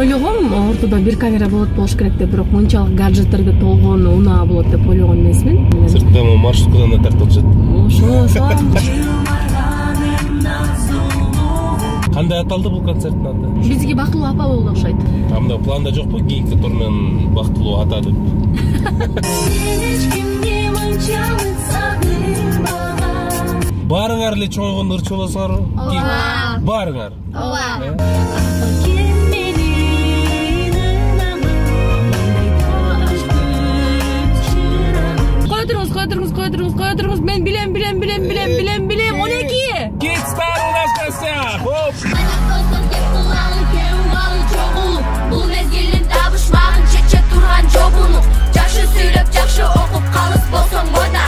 ойлогом ортодо бир камера болуш керек деп, бирок мынчалык гаджеттерге толгон унаа болот деп ойлогон эмесмин. Сыртта маршруткадан да тартып атышат. Ошо салам. Кандай аталды бул концерттин аты? Бизге Бактылуу апа болду окшойт. Тамда планда жокпу кийинки тур менен Бактылуу ата деп? Барыңар эле чоңойгондо ырчы болосуңарбы? Барыңар. Кой турыңуз, мен билем. 12. Кит стар у нас в гостях. Хоп. Бул мезгилин табышмагын чече турган жобуну. Жакшы сүйлөп, жакшы окуп, калыс болсоң мойда.